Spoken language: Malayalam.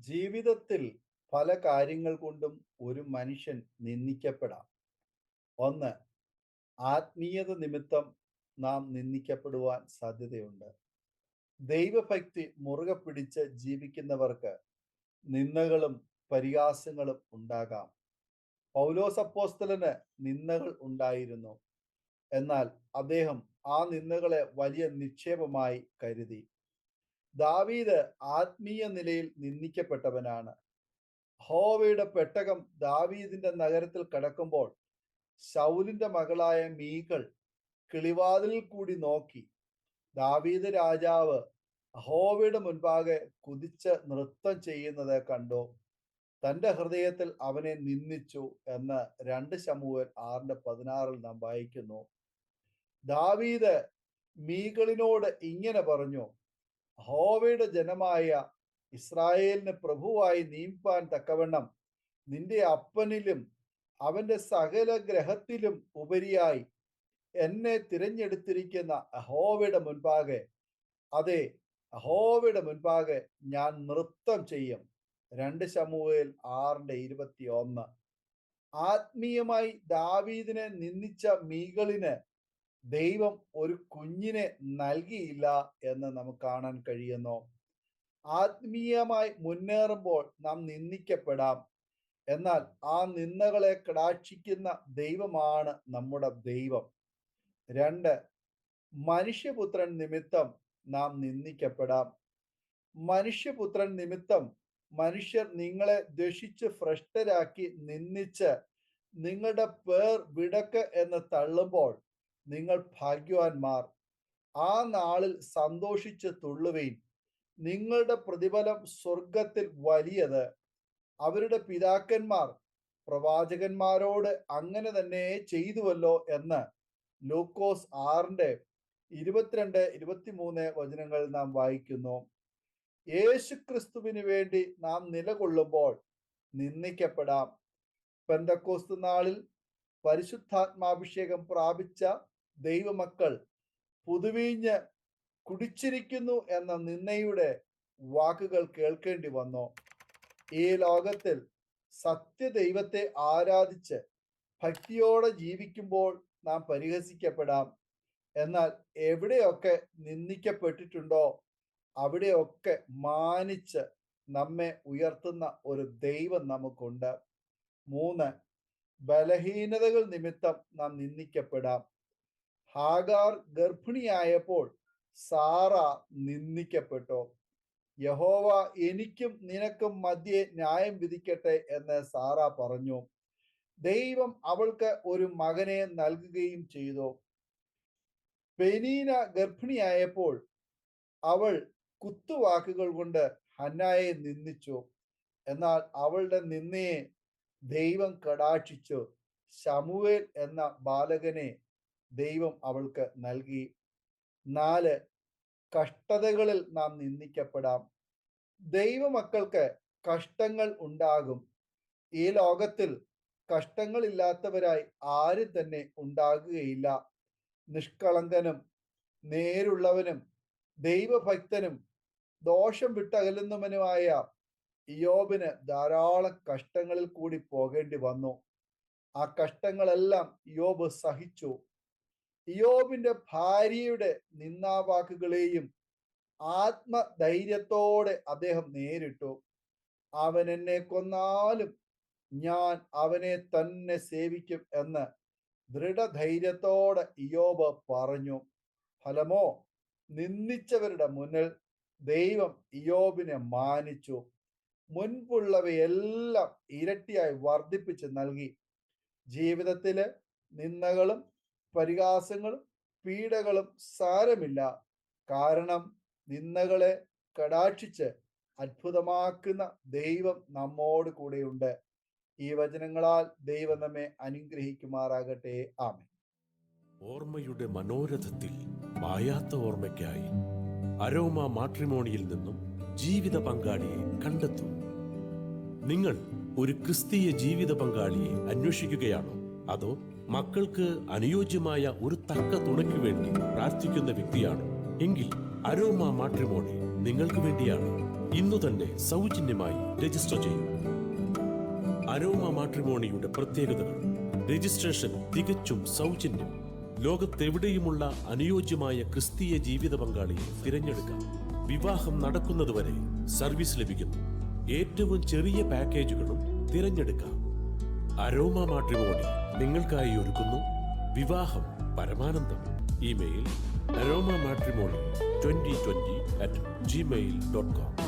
ജീവിതത്തിൽ പല കാര്യങ്ങൾ കൊണ്ടും ഒരു മനുഷ്യൻ നിന്ദിക്കപ്പെടാം. ഒന്ന്, ആത്മീയത നിമിത്തം നാം നിന്ദിക്കപ്പെടുവാൻ സാധ്യതയുണ്ട്. ദൈവഭക്തി മുറുകെ പിടിച്ച് ജീവിക്കുന്നവർക്ക് നിന്ദകളും പരിഹാസങ്ങളും ഉണ്ടാകാം. പൗലോസ് അപ്പോസ്തലന് നിന്ദകൾ ഉണ്ടായിരുന്നു. എന്നാൽ അദ്ദേഹം ആ നിന്ദകളെ വലിയ നിക്ഷേപമായി കരുതി. ദാവീദ് ആത്മീയ നിലയിൽ നിന്ദിക്കപ്പെട്ടവനാണ്. യഹോവയുടെ പെട്ടകം ദാവീദിന്റെ നഗരത്തിൽ കടക്കുമ്പോൾ ശൗലിന്റെ മകളായ മീകൾ കിളിവാതിലിൽ കൂടി നോക്കി ദാവീദ് രാജാവ് യഹോവയുടെ മുൻപാകെ കുതിച്ച് നൃത്തം ചെയ്യുന്നത് കണ്ടു. തന്റെ ഹൃദയത്തിൽ അവനെ നിന്ദിച്ചു എന്ന് 2 ശമൂവേൽ 6:16 നാം വായിക്കുന്നു. ദാവീദ് മീകളിനോട് ഇങ്ങനെ പറഞ്ഞു: യഹോവയുടെ ജനമായ ഇസ്രായേലിന് പ്രഭുവായി നിയമിപ്പാൻ തക്കവണ്ണം നിന്റെ അപ്പനിലും അവന്റെ സകല ഗ്രഹത്തിലും ഉപരിയായി എന്നെ തിരഞ്ഞെടുത്തിരിക്കുന്ന യഹോവയുടെ മുൻപാകെ, അതെ, യഹോവയുടെ മുൻപാകെ ഞാൻ നൃത്തം ചെയ്യും. 2 ശമൂവേൽ 6:21. ആത്മീയമായി ദാവീദിനെ നിന്ദിച്ച മീകളിന് ദൈവം ഒരു കുഞ്ഞിനെ നൽകിയില്ല എന്ന് നമുക്ക് കാണാൻ കഴിയുന്നു. ആത്മീയമായി മുന്നേറുമ്പോൾ നാം നിന്ദിക്കപ്പെടാം. എന്നാൽ ആ നിന്ദകളെ കടാക്ഷിക്കുന്ന ദൈവമാണ് നമ്മുടെ ദൈവം. 2, മനുഷ്യപുത്രൻ നിമിത്തം നാം നിന്ദിക്കപ്പെടാം. മനുഷ്യപുത്രൻ നിമിത്തം മനുഷ്യർ നിങ്ങളെ ദ്വേഷിച്ച് ഭ്രഷ്ടരാക്കി നിന്ദിച്ച് നിങ്ങളുടെ പേർ വിടക്ക് എന്ന് തള്ളുമ്പോൾ നിങ്ങൾ ഭാഗ്യവാന്മാർ. ആ നാളിൽ സന്തോഷിച്ച് തുള്ളുവീൻ. നിങ്ങളുടെ പ്രതിഫലം സ്വർഗത്തിൽ വലിയത്. അവരുടെ പിതാക്കന്മാർ പ്രവാചകന്മാരോട് അങ്ങനെ തന്നെ ചെയ്തുവല്ലോ എന്ന് ലൂക്കോസ് 6:22-23 വചനങ്ങൾ നാം വായിക്കുന്നു. യേശുക്രിസ്തുവിന് വേണ്ടി നാം നിലകൊള്ളുമ്പോൾ നിന്ദിക്കപ്പെടാം. പെന്തക്കോസ്ത് നാളിൽ പരിശുദ്ധാത്മാഭിഷേകം പ്രാപിച്ച ദൈവമക്കൾ പുതുവീഞ്ഞ് കുടിച്ചിരിക്കുന്നു എന്ന നിന്ദയുടെ വാക്കുകൾ കേൾക്കേണ്ടി വന്നു. ഈ ലോകത്തിൽ സത്യദൈവത്തെ ആരാധിച്ച് ഭക്തിയോടെ ജീവിക്കുമ്പോൾ നാം പരിഹസിക്കപ്പെടാം. എന്നാൽ എവിടെയൊക്കെ നിന്ദിക്കപ്പെട്ടിട്ടുണ്ടോ അവിടെയൊക്കെ മാനിച്ച് നമ്മെ ഉയർത്തുന്ന ഒരു ദൈവം നമുക്കുണ്ട്. 3, ബലഹീനതകൾ നിമിത്തം നാം നിന്ദിക്കപ്പെടാം. Hagar ഗർഭിണിയായപ്പോൾ Sara നിന്ദിക്കപ്പെട്ടു. യഹോവ എനിക്കും നിനക്കും മധ്യേ ന്യായം വിധിക്കട്ടെ എന്ന് സാറ പറഞ്ഞു. ദൈവം അവൾക്ക് ഒരു മകനെ നൽകുകയും ചെയ്തു. പെനീന ഗർഭിണിയായപ്പോൾ അവൾ കുത്തുവാക്കുകൾ കൊണ്ട് ഹന്നായെ നിന്ദിച്ചു. എന്നാൽ അവളുടെ നിന്ദയെ ദൈവം കടാക്ഷിച്ചു. ശമൂവേൽ എന്ന ബാലകനെ ദൈവം അവൾക്ക് നൽകി. 4, കഷ്ടതകളിൽ നാം നിന്ദിക്കപ്പെടാം. ദൈവമക്കൾക്ക് കഷ്ടങ്ങൾ ഉണ്ടാകും. ഈ ലോകത്തിൽ കഷ്ടങ്ങളില്ലാത്തവരായി ആരും തന്നെ ഉണ്ടാകുകയില്ല. നിഷ്കളങ്കനും നേരുള്ളവനും ദൈവഭക്തനും ദോഷം വിട്ടകലുന്നവനുമായ ഇയ്യോബിന് ധാരാളം കഷ്ടങ്ങളിൽ കൂടി പോകേണ്ടി വന്നു. ആ കഷ്ടങ്ങളെല്ലാം ഇയ്യോബ് സഹിച്ചു. ഇയ്യോബിന്റെ ഭാര്യയുടെ നിന്ദാവാക്കുകളെയും ആത്മധൈര്യത്തോടെ അദ്ദേഹം നേരിട്ടു. അവൻ എന്നെ കൊന്നാലും ഞാൻ അവനെ തന്നെ സേവിക്കും എന്ന് ദൃഢധൈര്യത്തോടെ ഇയ്യോബ് പറഞ്ഞു. ഫലമോ, നിന്ദിച്ചവരുടെ മുന്നിൽ ദൈവം ഇയ്യോബിനെ മാനിച്ചു. മുൻപുള്ളവയെല്ലാം ഇരട്ടിയായി വർദ്ധിപ്പിച്ച് നൽകി. ജീവിതത്തില് നിന്ദകളും പരിഹാസങ്ങളും പീഡകളും സാരമില്ല. കാരണം നിന്ദകളെ കടാക്ഷിച്ച് അത്ഭുതമാക്കുന്ന ദൈവം നമ്മോട് കൂടെയുണ്ട്. ഈ വചനങ്ങളാൽ ദൈവം നമ്മെ അനുഗ്രഹിക്കുമാറാകട്ടെ. ആമേൻ. ഓർമ്മയുടെ മനോരഥത്തിൽ മായാത്ത ഓർമ്മയ്ക്കായി അരോമ മാട്രിമോണിയിൽ നിന്നും ജീവിത പങ്കാളിയെ കണ്ടെത്തൂ. നിങ്ങൾ ഒരു ക്രിസ്തീയ ജീവിത പങ്കാളിയെ അന്വേഷിക്കുകയാണോ? അതോ മക്കൾക്ക് അനുയോജ്യമായ ഒരു തക്ക തുണയ്ക്ക് വേണ്ടി പ്രാർത്ഥിക്കുന്ന വ്യക്തിയാണോ? എങ്കിൽ അരോമ മാട്രിമോണി നിങ്ങൾക്ക് വേണ്ടിയാണ്. ഇന്നു തന്നെ സൗജന്യമായി രജിസ്റ്റർ ചെയ്യൂ. അരോമ മാട്രിമോണിയുടെ പ്രത്യേകതകൾ: രജിസ്ട്രേഷൻ തികച്ചും സൗജന്യം. ലോകത്തെവിടെയുമുള്ള അനുയോജ്യമായ ക്രിസ്തീയ ജീവിത പങ്കാളിയെ തിരഞ്ഞെടുക്കാം. വിവാഹം നടക്കുന്നതുവരെ സർവീസ് ലഭിക്കുന്നു. ഏറ്റവും ചെറിയ പാക്കേജുകളും തിരഞ്ഞെടുക്കാം. അരോമ മാട്രിമോണി നിങ്ങൾക്കായി ഒരുക്കുന്നു വിവാഹം പരമാനന്ദം. Email aroma matrimony2020@gmail.com